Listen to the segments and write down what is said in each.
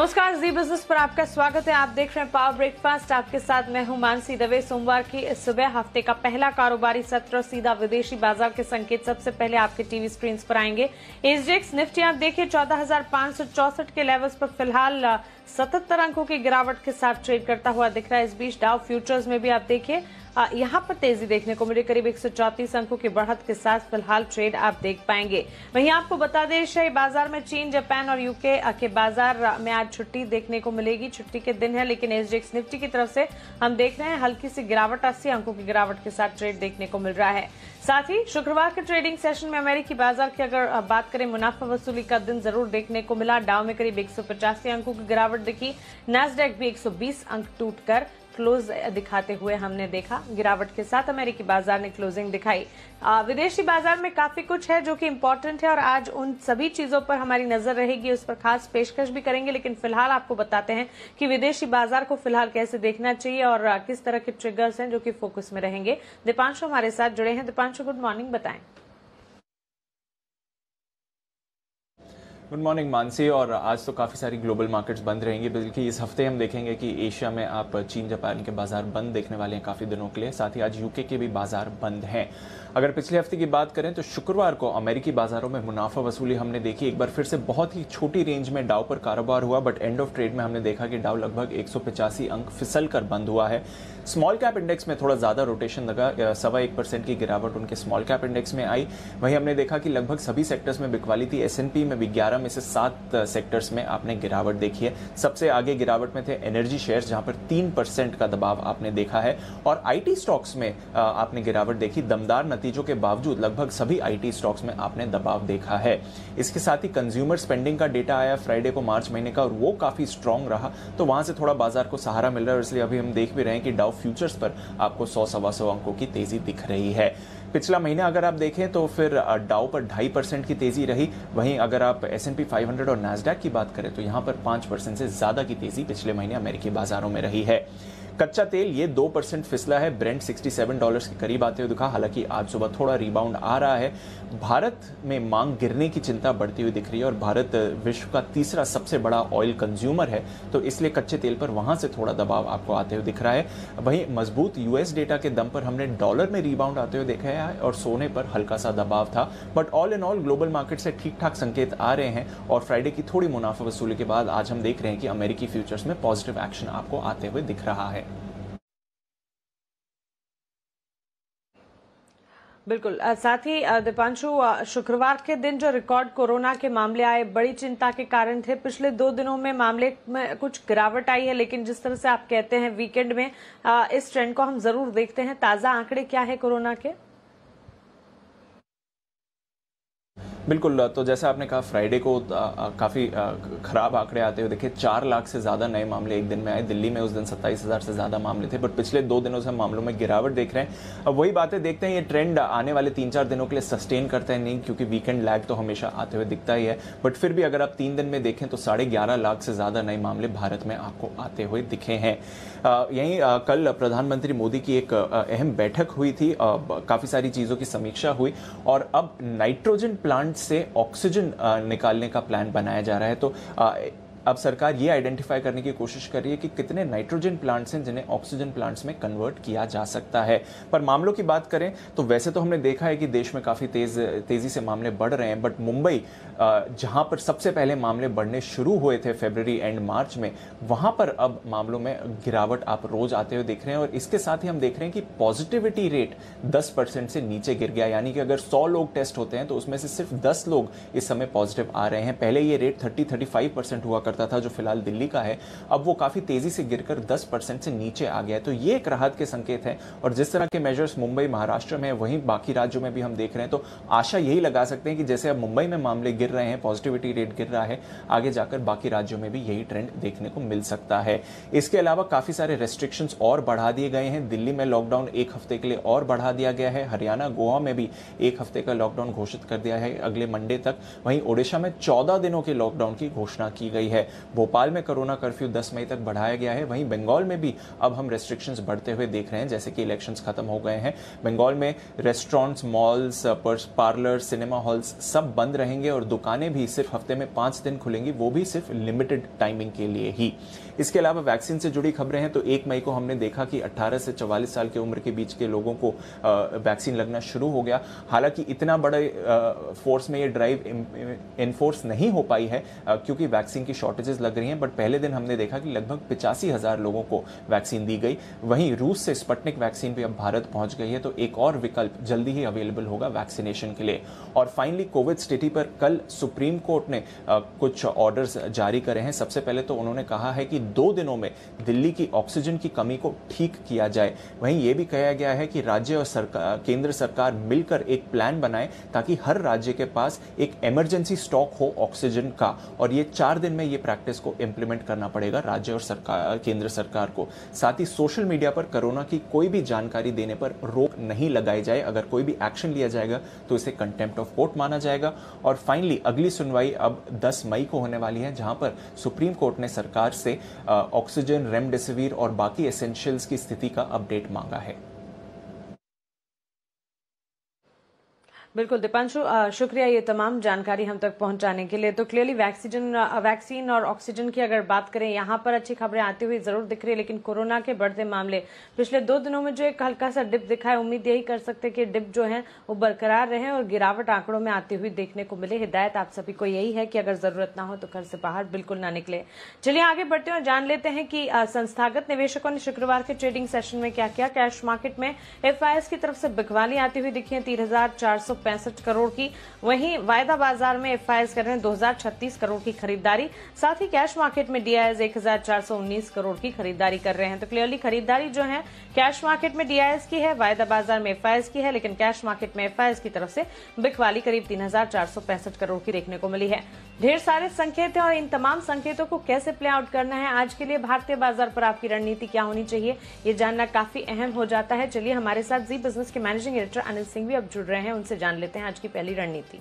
नमस्कार, जी बिजनेस पर आपका स्वागत है। आप देख रहे हैं पावर ब्रेकफास्ट। आपके साथ मैं हूं मानसी दवे। सोमवार की इस सुबह हफ्ते का पहला कारोबारी सत्र सीधा विदेशी बाजार के संकेत सबसे पहले आपके टीवी स्क्रीन पर आएंगे। एसजीएक्स निफ्टी आप देखिए 14,564 के लेवल्स पर फिलहाल 77 अंकों की गिरावट के साथ ट्रेड करता हुआ दिख रहा है। इस बीच डाउ फ्यूचर्स में भी आप देखिए यहां पर तेजी देखने को मिली, करीब 134 अंकों की बढ़त के साथ फिलहाल ट्रेड आप देख पाएंगे। वहीं आपको बता दें एशियाई बाजार में चीन, जापान और यूके के बाजार में आज छुट्टी देखने को मिलेगी। छुट्टी के दिन है, लेकिन एसजीएक्स निफ्टी की तरफ से हम देख रहे हैं हल्की सी गिरावट, 80 अंकों की गिरावट के साथ ट्रेड देखने को मिल रहा है। साथ ही शुक्रवार के ट्रेडिंग सेशन में अमेरिकी बाजार की अगर बात करें, मुनाफा वसूली का दिन जरूर देखने को मिला। डाउ में करीब 185 अंकों की गिरावट दिखी। नैस्डैक भी 120 अंक टूटकर क्लोज दिखाते हुए हमने देखा। गिरावट के साथ अमेरिकी बाजार ने क्लोजिंग दिखाई। विदेशी बाजार में काफी कुछ है जो कि इंपॉर्टेंट है और आज उन सभी चीजों पर हमारी नजर रहेगी, उस पर खास पेशकश भी करेंगे। लेकिन फिलहाल आपको बताते हैं कि विदेशी बाजार को फिलहाल कैसे देखना चाहिए और किस तरह के ट्रिगर्स हैं जो कि फोकस में रहेंगे। दीपांशु हमारे साथ जुड़े हैं। दीपांशु, गुड मॉर्निंग, बताएं। Good morning Mansi. और आज तो काफ़ी सारी ग्लोबल मार्केट्स बंद रहेंगी, बल्कि इस हफ्ते हम देखेंगे कि एशिया में आप चीन, जापान के बाजार बंद देखने वाले हैं काफ़ी दिनों के लिए। साथ ही आज यूके के भी बाजार बंद हैं। अगर पिछले हफ्ते की बात करें तो शुक्रवार को अमेरिकी बाजारों में मुनाफा वसूली हमने देखी। एक बार फिर से बहुत ही छोटी रेंज में डाउ पर कारोबार हुआ, बट एंड ऑफ ट्रेड में हमने देखा कि डाउ लगभग 185 अंक फिसल कर बंद हुआ है। स्मॉल कैप इंडेक्स में थोड़ा ज्यादा रोटेशन लगा, 1.25% की गिरावट उनके स्मॉल कैप इंडेक्स में आई। वहीं हमने देखा कि लगभग सभी सेक्टर्स में बिकवाली थी। एसएनपी में भी 11 में से 7 सेक्टर्स में आपने गिरावट देखी है। सबसे आगे गिरावट में थे एनर्जी शेयर्स, जहां पर 3% का दबाव आपने देखा है। और आईटी स्टॉक्स में आपने गिरावट देखी। दमदार नतीजों के बावजूद लगभग सभी आईटी स्टॉक्स में आपने दबाव देखा है। इसके साथ ही कंज्यूमर स्पेंडिंग का डेटा आया फ्राइडे को मार्च महीने का, और वो काफी स्ट्रांग रहा, तो वहां से थोड़ा बाजार को सहारा मिल रहा है। और इसलिए अभी हम देख भी रहे हैं कि डाउ फ्यूचर्स पर आपको 100-125 अंकों की तेजी दिख रही है। पिछला महीना अगर आप देखें तो फिर डाउ पर 2.5% की तेजी रही। वहीं अगर आप S&P 500 और नैस्डैक की बात करें तो यहां पर 5% से ज्यादा की तेजी पिछले महीने अमेरिकी बाजारों में रही है। कच्चा तेल ये 2% फिसला है, ब्रेंट $67 के करीब आते हुए दिखा। हालांकि आज सुबह थोड़ा रिबाउंड आ रहा है। भारत में मांग गिरने की चिंता बढ़ती हुई दिख रही है और भारत विश्व का तीसरा सबसे बड़ा ऑयल कंज्यूमर है, तो इसलिए कच्चे तेल पर वहां से थोड़ा दबाव आपको आते हुए दिख रहा है। वहीं मजबूत यूएस डेटा के दम पर हमने डॉलर में रिबाउंड आते हुए देखा है और सोने पर हल्का सा दबाव था। But all in all global market से ठीक ठाक संकेत आ रहे हैं और फ्राइडे की थोड़ी मुनाफा वसूली के बाद आज हम देख रहे हैं कि अमेरिकी फ्यूचर्स में पॉजिटिव एक्शन आपको आते हुए दिख रहा है। बिल्कुल। साथ ही दीपांशु, शुक्रवार के दिन जो रिकॉर्ड कोरोना के मामले आए बड़ी चिंता के कारण थे। पिछले 2 दिनों में मामले में कुछ गिरावट आई है, लेकिन जिस तरह से आप कहते हैं वीकेंड में इस ट्रेंड को हम जरूर देखते हैं। ताजा आंकड़े क्या है कोरोना के? बिल्कुल, तो जैसा आपने कहा फ्राइडे को काफ़ी खराब आंकड़े आते हुए देखे। 4 लाख से ज़्यादा नए मामले एक दिन में आए। दिल्ली में उस दिन 27,000 से ज़्यादा मामले थे। बट पिछले 2 दिनों से हम मामलों में गिरावट देख रहे हैं। अब वही बातें देखते हैं, ये ट्रेंड आने वाले 3-4 दिनों के लिए सस्टेन करता है नहीं, क्योंकि वीकेंड लैग तो हमेशा आते हुए दिखता ही है। बट फिर भी अगर आप 3 दिन में देखें तो 11.5 लाख से ज़्यादा नए मामले भारत में आपको आते हुए दिखे हैं। यहीं कल प्रधानमंत्री मोदी की एक अहम बैठक हुई थी, काफ़ी सारी चीज़ों की समीक्षा हुई और अब नाइट्रोजन प्लांट से ऑक्सीजन निकालने का प्लान बनाया जा रहा है। तो अब सरकार ये आइडेंटिफाई करने की कोशिश कर रही है कि कितने नाइट्रोजन प्लांट्स हैं जिन्हें ऑक्सीजन प्लांट्स में कन्वर्ट किया जा सकता है। पर मामलों की बात करें तो वैसे तो हमने देखा है कि देश में काफ़ी तेजी से मामले बढ़ रहे हैं। बट मुंबई, जहां पर सबसे पहले मामले बढ़ने शुरू हुए थे फरवरी एंड मार्च में, वहां पर अब मामलों में गिरावट आप रोज आते हुए देख रहे हैं। और इसके साथ ही हम देख रहे हैं कि पॉजिटिविटी रेट 10% से नीचे गिर गया, यानी कि अगर 100 लोग टेस्ट होते हैं तो उसमें से सिर्फ 10 लोग इस समय पॉजिटिव आ रहे हैं। पहले ये रेट 30-35% हुआ करता था, जो फिलहाल दिल्ली का है। अब वो काफी तेजी से गिरकर 10% से नीचे आ गया है। तो ये एक राहत के संकेत है। और जिस तरह के मेजर्स मुंबई, महाराष्ट्र में, वहीं बाकी राज्यों में भी हम देख रहे हैं, तो आशा यही लगा सकते हैं कि जैसे अब मुंबई में मामले गिर रहे हैं, पॉजिटिविटी रेट गिर रहा है, आगे जाकर बाकी राज्यों में भी यही ट्रेंड देखने को मिल सकता है। इसके अलावा काफी सारे रेस्ट्रिक्शंस और बढ़ा दिए गए हैं। दिल्ली में लॉकडाउन 1 हफ्ते के लिए और बढ़ा दिया गया है। हरियाणा, गोवा में भी 1 हफ्ते का लॉकडाउन घोषित कर दिया है अगले मंडे तक। वहीं ओडिशा में 14 दिनों के लॉकडाउन की घोषणा की गई है। है। भोपाल में कोरोना कर्फ्यू 10 मई तक बढ़ाया गया है। वहीं बंगाल में भी अब हम रेस्ट्रिक्शंस बढ़ते हुए देख रहे हैं, जैसे कि इलेक्शंस खत्म हो गए हैं। बंगाल में restaurants, malls, parlour, cinema halls सब बंद रहेंगे और दुकानें भी सिर्फ हफ्ते में 5 दिन खुलेंगी, वो भी सिर्फ लिमिटेड टाइमिंग के लिए ही। इसके अलावा वैक्सीन से जुड़ी खबरें हैं तो 1 मई को हमने देखा कि 18 से 44 साल की उम्र के बीच के लोगों को वैक्सीन लगना शुरू हो गया। हालांकि इतना बड़े फोर्स में ये ड्राइव इन्फोर्स नहीं हो पाई है क्योंकि वैक्सीन की शॉर्टेजेस लग रही हैं, बट पहले दिन हमने देखा कि लगभग 85,000 लोगों को वैक्सीन दी गई। वहीं रूस से स्पुतनिक वैक्सीन भी अब भारत पहुंच गई है, तो एक और विकल्प जल्दी ही अवेलेबल होगा वैक्सीनेशन के लिए। और फाइनली कोविड स्थिति पर कल सुप्रीम कोर्ट ने कुछ ऑर्डर्स जारी करे हैं। सबसे पहले तो उन्होंने कहा है कि 2 दिनों में दिल्ली की ऑक्सीजन की कमी को ठीक किया जाए। वहीं यह भी कहा गया है कि राज्य और केंद्र सरकार मिलकर एक प्लान बनाए ताकि हर राज्य के पास एक इमरजेंसी स्टॉक हो ऑक्सीजन का, और ये 4 दिन में ये प्रैक्टिस को इंप्लीमेंट करना पड़ेगा राज्य और केंद्र सरकार को। साथ ही सोशल मीडिया पर कोरोना की कोई भी जानकारी देने पर रोक नहीं लगाई जाए। अगर कोई भी एक्शन लिया जाएगा तो इसे कंटेम्प्ट ऑफ कोर्ट माना जाएगा। और फाइनली अगली सुनवाई अब 10 मई को होने वाली है, जहां पर सुप्रीम कोर्ट ने सरकार से ऑक्सीजन, रेमडेसिविर और बाकी एसेंशियल्स की स्थिति का अपडेट मांगा है। बिल्कुल दीपांशु, शुक्रिया ये तमाम जानकारी हम तक पहुंचाने के लिए। तो क्लियरली वैक्सीन और ऑक्सीजन की अगर बात करें, यहां पर अच्छी खबरें आती हुई जरूर दिख रही है, लेकिन कोरोना के बढ़ते मामले पिछले 2 दिनों में जो एक हल्का सा डिप दिखा है, उम्मीद यही कर सकते हैं कि डिप जो है वो बरकरार रहे और गिरावट आंकड़ों में आती हुई देखने को मिले। हिदायत आप सभी को यही है कि अगर जरूरत ना हो तो घर से बाहर बिल्कुल ना निकले। चलिए आगे बढ़ते हैं और जान लेते हैं कि संस्थागत निवेशकों ने शुक्रवार के ट्रेडिंग सेशन में क्या किया। कैश मार्केट में FIs की तरफ से बिकवाली आती हुई दिखी है 3,465 करोड़ की। वहीं वायदा बाजार में FIs कर रहे हैं 2,036 करोड़ की खरीदारी। साथ ही कैश मार्केट में DIs 1,419 करोड़ की खरीदारी कर रहे हैं। तो क्लियरली खरीदारी जो है कैश मार्केट में DIs की है, वायदा बाजार में FIs की है, लेकिन कैश मार्केट में FIs की तरफ से बिकवाली करीब 3,465 करोड़ की देखने को मिली है। ढेर सारे संकेत हैं और इन तमाम संकेतों को कैसे प्ले आउट करना है, आज के लिए भारतीय बाजार पर आपकी रणनीति क्या होनी चाहिए, ये जानना काफी अहम हो जाता है। चलिए हमारे साथ जी बिजनेस के मैनेजिंग एडिटर अनिल सिंह भी अब जुड़ रहे हैं, उनसे जान लेते हैं आज की पहली रणनीति।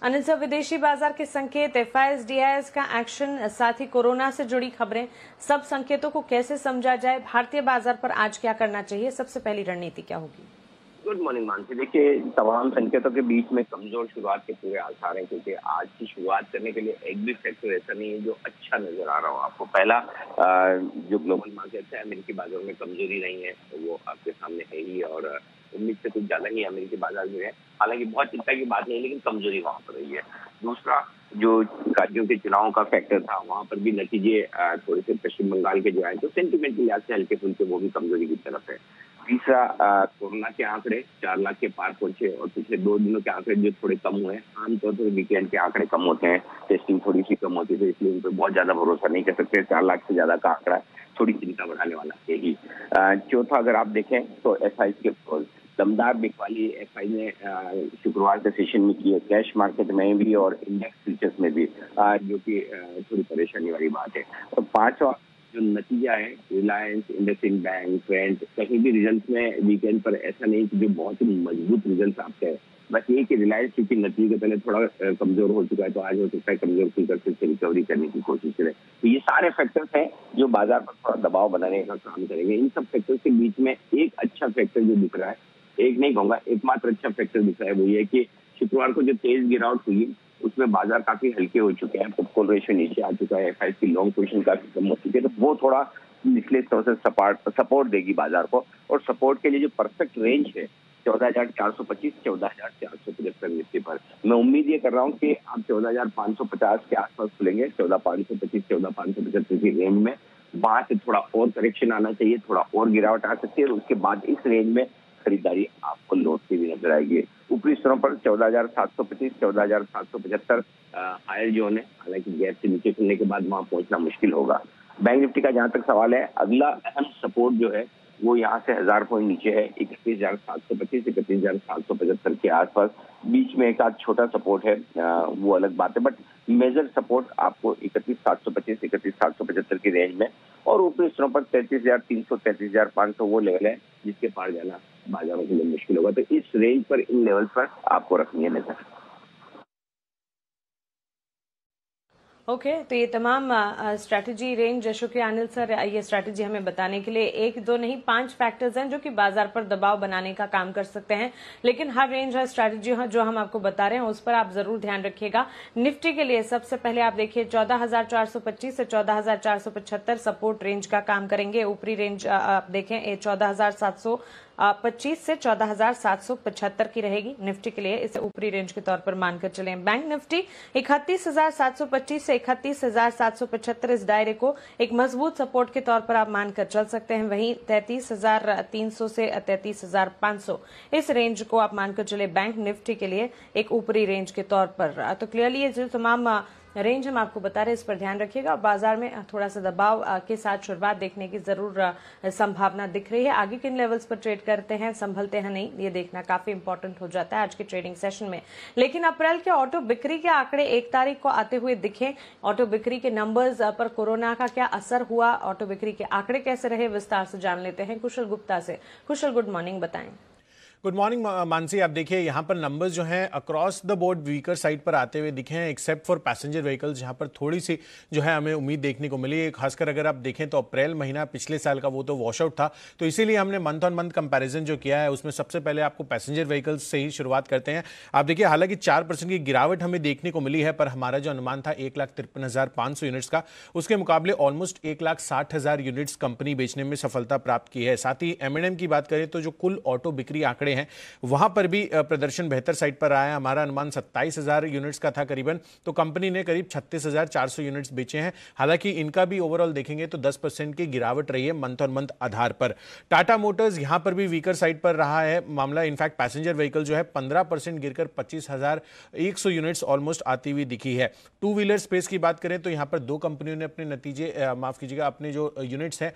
अनिल सर, विदेशी बाजार के संकेत, FIs, DIs का एक्शन, साथ ही कोरोना से जुड़ी खबरें, सब संकेतों को कैसे समझा जाए, भारतीय बाजार पर आज क्या करना चाहिए, सबसे पहली रणनीति क्या होगी? Good morning Mansi. देखिए, तमाम संकेतों के बीच में कमजोर शुरुआत के पूरे आसार हैं, क्योंकि आज की शुरुआत करने के लिए एक भी फैक्टर ऐसा नहीं है जो अच्छा नजर आ रहा हो आपको। पहला, जो ग्लोबल मार्केट है, अमेरिकी बाजार में कमजोरी नहीं है, तो वो आपके सामने है ही, और उम्मीद से कुछ ज्यादा ही अमेरिकी बाजार में है। हालांकि बहुत चिंता की बात नहीं, लेकिन कमजोरी वहां पर रही है। दूसरा, जो राज्यों के चुनाव का फैक्टर था, वहां पर भी नतीजे थोड़े से पश्चिम बंगाल के जो आए तो सेंटिमेंट के लिहाज से हल्के फुल्के, वो भी कमजोरी की तरफ है। तीसरा, कोरोना के आंकड़े 4 लाख के पार पहुंचे और पिछले 2 दिनों के आंकड़े जो थोड़े कम हुए। आमतौर पर वीकेंड के आंकड़े कम होते हैं, टेस्टिंग थोड़ी सी कम होती है, इसलिए उन पर बहुत ज्यादा भरोसा नहीं कर सकते। 4 लाख से ज्यादा का आंकड़ा थोड़ी चिंता बढ़ाने वाला है ही। चौथा, अगर आप देखें तो FI के दमदार बिकवाली FI ने शुक्रवार के सेशन में की है, कैश मार्केट में भी और इंडेक्स फ्यूचर्स में भी, जो कि थोड़ी परेशानी वाली बात है। और पांचवा जो नतीजा है, रिलायंस, इंडसइंड बैंक, ट्रेंड, कहीं भी रिजल्ट में वीकेंड पर ऐसा नहीं कि जो बहुत ही मजबूत रिजल्ट आपके है। बस ये कि रिलायंस क्योंकि नतीजे के पहले थोड़ा कमजोर हो चुका है, तो आज हो सकता है कमजोर खुलकर फिर से रिकवरी करने की कोशिश करें। तो ये सारे फैक्टर्स हैं जो बाजार पर थोड़ा दबाव बनाने का काम करेंगे। इन सब फैक्टर्स के बीच में एक अच्छा फैक्टर जो दिख रहा है, एक नहीं कहूंगा, एकमात्र अच्छा फैक्टर दिख रहा है, वो ये कि शुक्रवार को जो तेज गिरावट हुई उसमें बाजार काफी हल्के हो चुके हैं, पुट रेशियो नीचे आ चुका है, FI की लॉन्ग पोजीशन काफी कम हो चुकी है, तो वो थोड़ा निचले स्तर से सपोर्ट देगी बाजार को। और सपोर्ट के लिए जो परफेक्ट रेंज है 14,425 14,475 निफ्टी पर, मैं उम्मीद ये कर रहा हूँ कि आप 14,550 के आसपास खुलेंगे, 14,525 14,575 की रेंज में। वहां से थोड़ा और करेक्शन आना चाहिए, थोड़ा और गिरावट आ सकती है, और उसके बाद इस रेंज में खरीदारी आपको लौटती हुई नजर आएगी। ऊपरी स्तरों पर 14,725 14,775 हायर जोन है, हालांकि गैप से नीचे खुलने के बाद वहां पहुंचना मुश्किल होगा। बैंक निफ्टी का जहां तक सवाल है, अगला अहम सपोर्ट जो है वो यहाँ से 1000 पॉइंट नीचे है, 31,725 31,775 के आसपास। बीच में एक आध छोटा सपोर्ट है, वो अलग बात है, बट मेजर सपोर्ट आपको 31,725 31,775 की रेंज में और ऊपरी स्तरों पर 33,300, 33,500 वो लेवल है जिसके पार जाना बाजारों के लिए मुश्किल होगा। तो इस रेंज पर, इन लेवल पर आपको रखनी है नजर। ओके तो ये तमाम स्ट्रैटेजी रेंज, शुक्रिया अनिल सर ये स्ट्रैटेजी हमें बताने के लिए। एक दो नहीं 5 फैक्टर्स हैं जो कि बाजार पर दबाव बनाने का काम कर सकते हैं, लेकिन हर रेंज है स्ट्रैटेजी जो हम आपको बता रहे हैं उस पर आप जरूर ध्यान रखिएगा। निफ्टी के लिए सबसे पहले आप देखिए 14,425 से 14,475 सपोर्ट रेंज का काम करेंगे। ऊपरी रेंज आप देखें 14,725 से 14,775 की रहेगी निफ्टी के लिए, इसे ऊपरी रेंज के तौर पर मानकर चलें। बैंक निफ्टी 31,725 से 31,775 इस दायरे को एक मजबूत सपोर्ट के तौर पर आप मानकर चल सकते हैं। वहीं 33,300 से 33,500 इस रेंज को आप मानकर चले बैंक निफ्टी के लिए एक ऊपरी रेंज के तौर पर। तो क्लियरली ये जो तमाम रेंज हम आपको बता रहे हैं इस पर ध्यान रखिएगा। बाजार में थोड़ा सा दबाव के साथ शुरुआत देखने की जरूर संभावना दिख रही है। आगे किन लेवल्स पर ट्रेड करते हैं, संभलते हैं नहीं, ये देखना काफी इंपॉर्टेंट हो जाता है आज के ट्रेडिंग सेशन में। लेकिन अप्रैल के ऑटो बिक्री के आंकड़े 1 तारीख को आते हुए दिखे। ऑटो बिक्री के नंबर्स पर कोरोना का क्या असर हुआ, ऑटो बिक्री के आंकड़े कैसे रहे, विस्तार से जान लेते हैं कुशल गुप्ता से। कुशल गुड मॉर्निंग, बताएं। Good morning Mansi. आप देखिए यहाँ पर नंबर्स जो हैं across the board weaker side पर आते हुए दिखे हैं, एक्सेप्ट फॉर पैसेंजर व्हीकल्स जहाँ पर थोड़ी सी जो है हमें उम्मीद देखने को मिली है। खासकर अगर आप देखें तो अप्रैल महीना पिछले साल का वो तो वॉश आउट था, तो इसीलिए हमने मंथ ऑन मंथ कंपैरिजन जो किया है उसमें सबसे पहले आपको पैसेंजर व्हीकल्स से ही शुरुआत करते हैं। आप देखिए हालांकि 4% की गिरावट हमें देखने को मिली है, पर हमारा जो अनुमान था 1,53,500 यूनिट्स का, उसके मुकाबले ऑलमोस्ट 1,60,000 यूनिट्स कंपनी बेचने में सफलता प्राप्त की है। साथ ही M&M की बात करें तो जो कुल ऑटो बिक्री आंकड़े हैं वहां पर भी प्रदर्शन बेहतर साइड पर रहा है। हमारा अनुमान 27,000 यूनिट्स का था करीबन, तो कंपनी ने करीब 36,400 यूनिट्स बेचे हैं। हालांकि इनका भी ओवरऑल देखेंगे तो 10% की गिरावट रही है मंथ ऑन मंथ आधार पर। टाटा मोटर्स यहां पर भी वीकर साइड पर रहा है मामला। इनफैक्ट पैसेंजर व्हीकल जो है 15% गिरकर 25,100 यूनिट्स ऑलमोस्ट आती हुई दिखी है। टू व्हीलर स्पेस की बात करें तो यहां पर दो कंपनियों ने अपने नतीजे माफ कीजिएगा अपने जो यूनिट्स हैं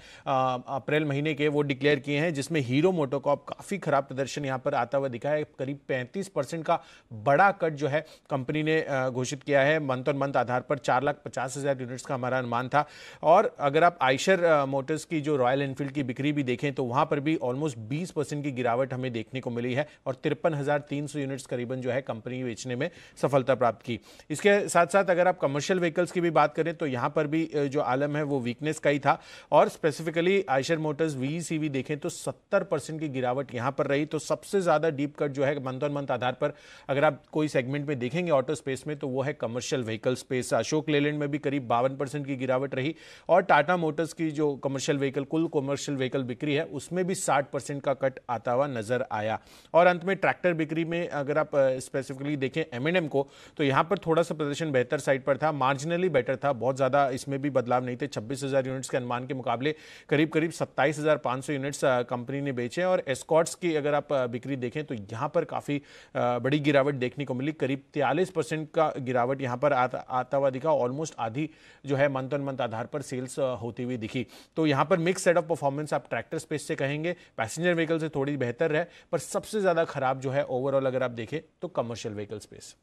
अप्रैल महीने के वो डिक्लेयर किए हैं, जिसमें हीरो मोटोकॉर्प काफी खराब प्रदर्शन यहां पर आता हुआ दिखा है। करीब 35% का बड़ा कट जो है कंपनी ने घोषित किया है मंथ ऑन मंथ आधार पर। 4,50,000 यूनिट्स का हमारा अनुमान था। और अगर आप आइशर मोटर्स की जो रॉयल एनफील्ड की बिक्री भी देखें तो वहां पर भी ऑलमोस्ट 20% की गिरावट हमें देखने को मिली है और 53,300 यूनिट्स करीबन जो है कंपनी बेचने में सफलता प्राप्त की। इसके साथ साथ अगर आप कमर्शियल व्हीकल्स की भी बात करें तो यहां पर भी जो आलम है वो वीकनेस का ही था और स्पेसिफिकली आइशर मोटर्स VECV देखें तो 70% की गिरावट यहां पर रही। तो सबसे ज्यादा डीप कट जो है मंथ ऑन मंथ आधार पर अगर आप कोई सेगमेंट में देखेंगे ऑटो स्पेस में तो वो है commercial vehicle space. Ashok Leyland में भी करीब 52% की गिरावट रही और टाटा मोटर्स की जो कमर्शियल व्हीकल कुल कमर्शियल व्हीकल बिक्री है उसमें भी 60% का कट आता हुआ नजर आया। और अंत में ट्रैक्टर बिक्री में अगर आप स्पेसिफिकली देखें M&M को तो यहां पर थोड़ा सा प्रदर्शन बेहतर साइड पर था, मार्जिनली बेटर था, बहुत ज्यादा इसमें भी बदलाव नहीं थे। 26,000 यूनिट्स के अनुमान के मुकाबले करीब 27,500 यूनिट्स कंपनी ने बेचे। और एस्कॉर्ट्स की अगर आप बिक्री देखें तो यहां पर काफी बड़ी गिरावट देखने को मिली, करीब 43% का गिरावट यहां पर आता हुआ दिखा। ऑलमोस्ट आधी जो है मंथ ऑन मंथ आधार पर सेल्स होती हुई दिखी। तो यहां पर मिक्स सेट ऑफ परफॉर्मेंस आप ट्रैक्टर स्पेस से कहेंगे, पैसेंजर व्हीकल से थोड़ी बेहतर है, पर सबसे ज्यादा खराब जो है ओवरऑल अगर आप देखें तो कमर्शियल व्हीकल स्पेस।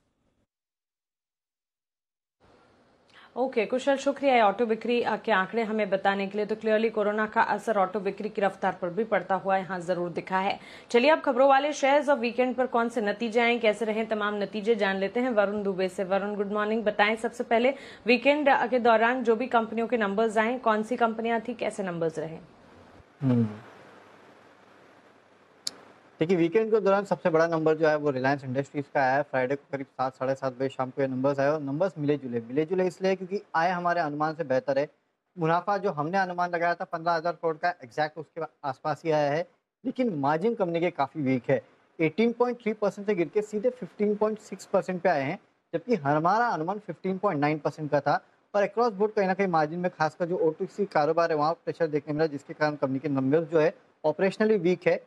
ओके कुशल, शुक्रिया ऑटो बिक्री के आंकड़े हमें बताने के लिए। तो क्लियरली कोरोना का असर ऑटो बिक्री की रफ्तार पर भी पड़ता हुआ यहाँ जरूर दिखा है। चलिए अब खबरों वाले शेयर्स और वीकेंड पर कौन से नतीजे आए, कैसे रहे तमाम नतीजे जान लेते हैं वरुण दुबे से। वरुण गुड मॉर्निंग, बताएं सबसे पहले वीकेंड के दौरान जो भी कंपनियों के नंबर्स आए, कौन सी कंपनियां थी, कैसे नंबर्स रहे? देखिए वीकेंड के दौरान सबसे बड़ा नंबर जो है वो रिलायंस इंडस्ट्रीज का आया है। फ्राइडे को करीब 7 साढ़े 7 बजे शाम को ये नंबर्स आए और नंबर्स मिले जुले इसलिए क्योंकि आए हमारे अनुमान से बेहतर है। मुनाफा जो हमने अनुमान लगाया था 15,000 करोड़ का, एग्जैक्ट उसके आसपास ही आया है, लेकिन मार्जिन कंपनी के काफ़ी वीक है। 18.3% से गिर के सीधे 15.6% पे आए हैं, जबकि हमारा अनुमान 15.9% का था। और अक्रॉस बोर्ड कहीं ना कहीं मार्जिन में खासकर जो O2C कारोबार है वहाँ प्रेशर देखने मिला, जिसके कारण कंपनी के नंबर्स जो है ऑपरेशनली वीक है।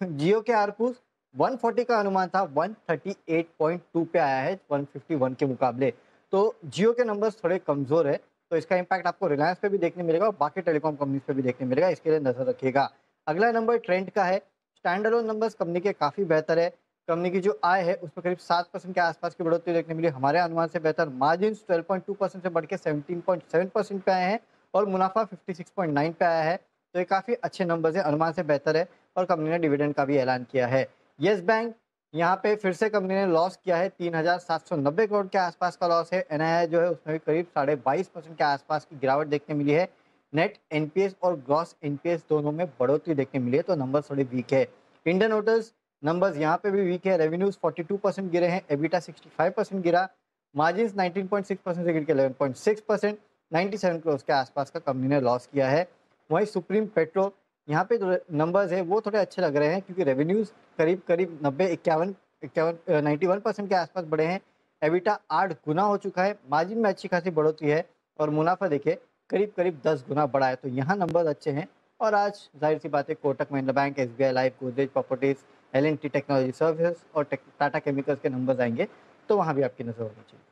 जियो के आरपूस 140 का अनुमान था, 138.2 पे आया है 151 के मुकाबले। तो जियो के नंबर्स थोड़े कमजोर है, तो इसका इम्पैक्ट आपको रिलायंस पे भी देखने मिलेगा और बाकी टेलीकॉम कंपनीज पे भी देखने मिलेगा, इसके लिए नजर रखिएगा। अगला नंबर ट्रेंड का है। स्टैंड अलोन नंबर्स कंपनी के काफी बेहतर है। कंपनी की जो आय है उसमें करीब 7% के आसपास की बढ़ोतरी देखने मिली, हमारे अनुमान से बेहतर। मार्जिन 12.2% से बढ़ के 17.7% पे आए हैं और मुनाफा 56.9 पे आया है, तो ये काफ़ी अच्छे नंबर्स है, अनुमान से बेहतर है और कंपनी ने डिविडेंड का भी ऐलान किया है। येस बैंक, यहाँ पे फिर से कंपनी ने लॉस किया है, 3,790 करोड़ के आसपास का लॉस है। एनआईआई जो है उसमें भी करीब 22.5% के आसपास की गिरावट देखने मिली है। नेट एनपीएस और ग्रॉस एनपीएस दोनों में बढ़ोतरी देखने मिली है, तो नंबर थोड़े वीक है। इंडियन होटल्स नंबर्स यहाँ पे भी वीक है, रेवेन्यूज 42% गिरे हैं, एबिटा 65% गिरा, मार्जिन 19.6% से गिर के 11.6%, 97 करोड़ के आसपास का कंपनी ने लॉस किया है। वहीं सुप्रीम पेट्रोल, यहाँ पे जो नंबर्स है वो थोड़े अच्छे लग रहे हैं क्योंकि रेवेन्यूज करीब 91% के आसपास बढ़े हैं, एबिटा 8 गुना हो चुका है, मार्जिन में अच्छी खासी बढ़ोतरी है और मुनाफा देखिए करीब 10 गुना बढ़ा है, तो यहाँ नंबर अच्छे हैं। और आज जाहिर सी बात है Kotak Mahindra bank, SBI life, Godrej properties, L&T technology services और टाटा केमिकल्स के नंबर्स आएंगे, तो वहाँ भी आपकी नजर होनी चाहिए।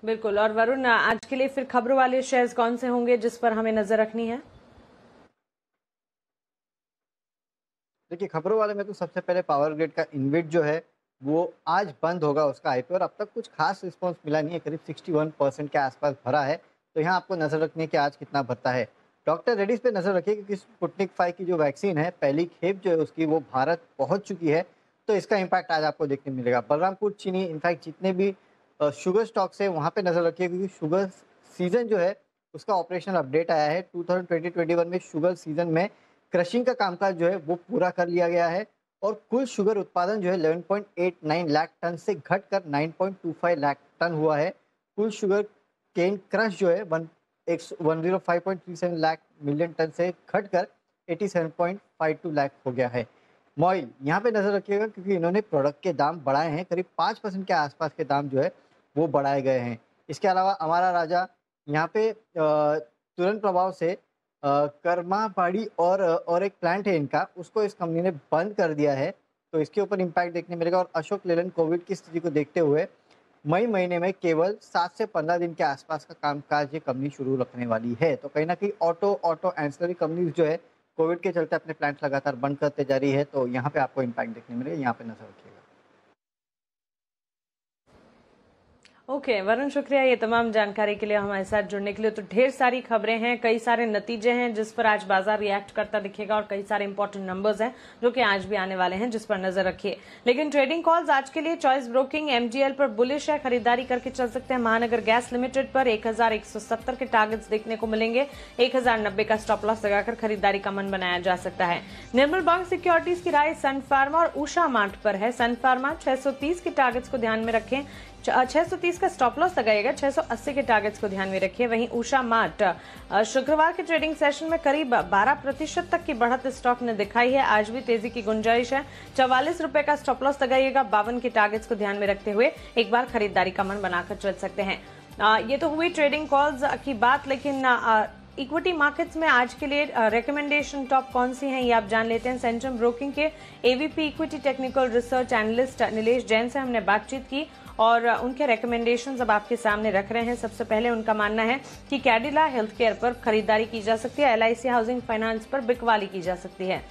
बिल्कुल। और वरुण, आज के लिए फिर खबरों वाले शेयर्स कौन से होंगे जिस पर हमें नजर रखनी है? देखिए खबरों वाले में तो सबसे पहले पावर ग्रिड का इन्विट जो है वो आज बंद होगा उसका आईपीओ, और अब तक कुछ खास रिस्पांस मिला नहीं है, करीब 61% के आसपास भरा है, तो यहाँ आपको नजर रखनी है कि आज कितना भरता है। डॉक्टर रेड्डीज पे नजर रखिए क्योंकि स्पुतनिक 5 की जो वैक्सीन है पहली खेप जो है उसकी वो भारत पहुंच चुकी है, तो इसका इम्पैक्ट आज आपको देखने मिलेगा। बलरामपुर चीनी, इनफैक्ट जितने भी शुगर स्टॉक्स है वहाँ पे नजर रखिए क्योंकि शुगर सीजन जो है उसका ऑपरेशनल अपडेट आया है। 2020-21 में शुगर सीजन में क्रशिंग का कामकाज जो है वो पूरा कर लिया गया है और कुल शुगर उत्पादन जो है 11.89 लाख टन से घटकर 9.25 लाख टन हुआ है। कुल शुगर केन क्रश जो है 105.37 लाख मिलियन टन से घटकर 87.52 लाख हो गया है। मॉइल, यहाँ पे नजर रखिएगा क्योंकि इन्होंने प्रोडक्ट के दाम बढ़ाए हैं, करीब 5% के आसपास के दाम जो है वो बढ़ाए गए हैं। इसके अलावा अमारा राजा, यहाँ पे तुरंत प्रभाव से कर्माबाड़ी और एक प्लांट है इनका, उसको इस कंपनी ने बंद कर दिया है, तो इसके ऊपर इम्पैक्ट देखने मिलेगा। और अशोक लेलैंड कोविड की स्थिति को देखते हुए मई महीने में केवल 7 से 15 दिन के आसपास का कामकाज ये कंपनी शुरू रखने वाली है, तो कहीं ना कहीं ऑटो एंसिलरी कंपनीज जो है कोविड के चलते अपने प्लांट लगातार बंद करते जा रही है, तो यहाँ पे आपको इम्पैक्ट देखने मिलेगा, यहाँ पे नजर रखिएगा। ओके वरुण, शुक्रिया ये तमाम जानकारी के लिए, हमारे साथ जुड़ने के लिए। तो ढेर सारी खबरें हैं, कई सारे नतीजे हैं जिस पर आज बाजार रिएक्ट करता दिखेगा और कई सारे इंपॉर्टेंट नंबर्स हैं जो कि आज भी आने वाले हैं जिस पर नजर रखिए। लेकिन ट्रेडिंग कॉल्स आज के लिए चॉइस ब्रोकिंग एमजीएल पर बुलिश है, खरीदारी करके चल सकते हैं। महानगर गैस लिमिटेड पर 1170 के टारगेट्स देखने को मिलेंगे, 1090 का स्टॉप लॉस लगाकर खरीदारी का मन बनाया जा सकता है। निर्मल बैंक सिक्योरिटीज की राय सन फार्मा और उषा मार्ट पर है। सन फार्मा 630 के टारगेट्स को ध्यान में रखें, 630 का स्टॉप लॉस लगाएगा, 680 के टारगेट्स को ध्यान में रखिए। वहीं उषा मार्ट शुक्रवार के ट्रेडिंग सेशन में करीब 12% तक की बढ़त स्टॉक ने दिखाई है, आज भी तेजी की गुंजाइश है। 44 रुपए का स्टॉप लॉस लगाइएगा, 52 के टारगेट्स को ध्यान में रखते हुए एक बार खरीदारी का मन बनाकर चल सकते हैं। ये तो हुई ट्रेडिंग कॉल्स की बात, लेकिन इक्विटी मार्केट्स में आज के लिए रिकमेंडेशन टॉप कौन सी हैं ये आप जान लेते हैं। सेंट्रम ब्रोकिंग के AVP equity technical research analyst Nilesh Jain से हमने बातचीत की और उनके रिकमेंडेशंस अब आपके सामने रख रहे हैं। सबसे पहले उनका मानना है कि कैडिला हेल्थ केयर पर खरीदारी की जा सकती है, एलआईसी हाउसिंग फाइनेंस पर बिकवाली की जा सकती है।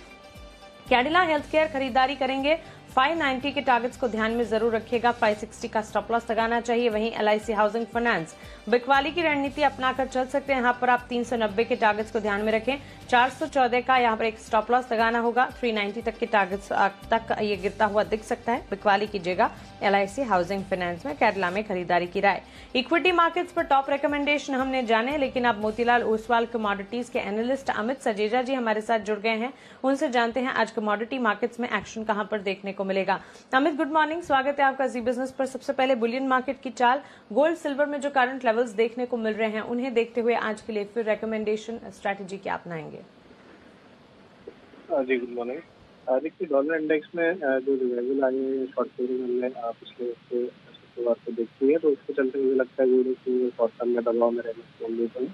कैडिला हेल्थ केयर खरीदारी करेंगे, 590 के टारगेट्स को ध्यान में जरूर रखिएगा, 560 का स्टॉप लॉस लगाना चाहिए। वहीं एलआईसी हाउसिंग फाइनेंस बिकवाली की रणनीति अपनाकर चल सकते हैं, यहाँ पर आप 390 के टारगेट्स को ध्यान में रखें, 414 का यहाँ पर एक स्टॉप लॉस लगाना होगा, 390 तक के टारगेट्स तक ये गिरता हुआ दिख सकता है। बिकवाली कीजिएगा एलआईसी हाउसिंग फाइनेंस में, कैडिला में खरीदारी की राय। इक्विटी मार्केट्स पर टॉप रिकमेंडेशन हमने जाने, लेकिन अब मोतीलाल ओसवाल कमोडिटीज के एनालिस्ट अमित सजेजा जी हमारे साथ जुड़ गए हैं, उनसे जानते हैं आज कमोडिटी मार्केट्स में एक्शन कहां पर देखने को मिलेगा। अमित, गुड मॉर्निंग, स्वागत है आपका जी बिजनेस पर। सबसे पहले बुलियन मार्केट की चाल, गोल्ड सिल्वर में जो करंट लेवल्स देखने को मिल रहे हैं उन्हें देखते हुए आज के लिए फिर रिकमेंडेशन स्ट्रेटेजी क्या अपनाएंगे? जी गुड मॉर्निंग। देखिए डॉलर इंडेक्स में जो रिवाइवल आई है शॉर्ट सेलिंग हमने पिछले हफ्ते शुक्रवार को देखी है, तो उसके चलते मुझे लगता है गोल्ड शॉर्ट टर्म में दबाव में रहने की उम्मीद है।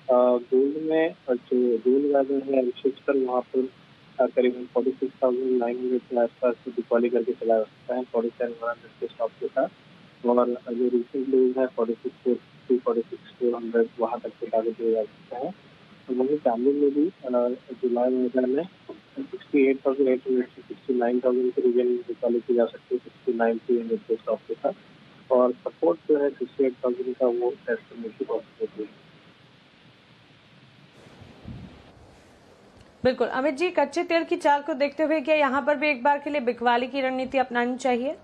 गोल्ड में जो गोल्ड वैल्यू है शिफ्ट कर वहाँ पर करीबन 46,900 के आसपास बिकवाली करके चला सकता है 47,100 के स्टॉप के साथ, और जो रिसेंट लोग है 46,400 वहाँ तक के टारगेट दिया जा सकता है। तो वहीं चांदी में भी जुलाई महीने में 68,800 से 69,000 के रीजन बिकवाली की जा सकती है 69,300 के स्टॉप के साथ, और सपोर्ट जो है 68,000 का वो टेस्ट करने की पॉसिबिलिटी है। बिल्कुल अमित जी, कच्चे तेल की चाल को देखते हुए क्या यहाँ पर भी एक बार के लिए बिकवाली की रणनीति अपनानी चाहिए?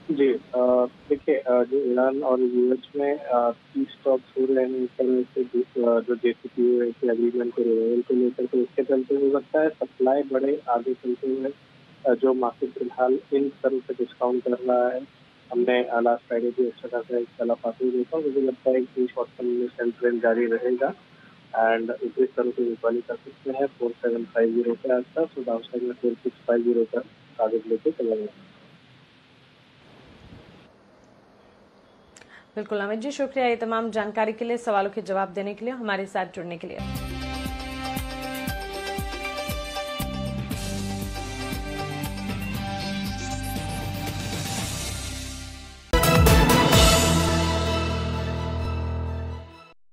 जी, देखिए, जो ईरान और यूएस में पीस टॉक्स हो रहे हैं इस तरह से, जो JCPOA के एग्रीमेंट को रिन्यूअल को लेकर, तो इसके चलते हो सकता है सप्लाई बढ़े आगे चलते हुए। जो मार्केट फिलहाल इन तरह से डिस्काउंट कर रहा है, हमने लास्ट फ्राइडे भी अच्छा खासा एक चला पाते देखा। मुझे लगता है कि शॉर्ट टर्म में सेल ट्रेंड जारी रहेगा एंड इस तरह से रिकवरी कर सकते हैं 4750 के आसपास, और डाउनसाइड में 4650 का टारगेट लेके चला जाएगा। बिल्कुल अमित जी, शुक्रिया ये तमाम जानकारी के लिए, सवालों के जवाब देने के लिए, हमारे साथ जुड़ने के लिए।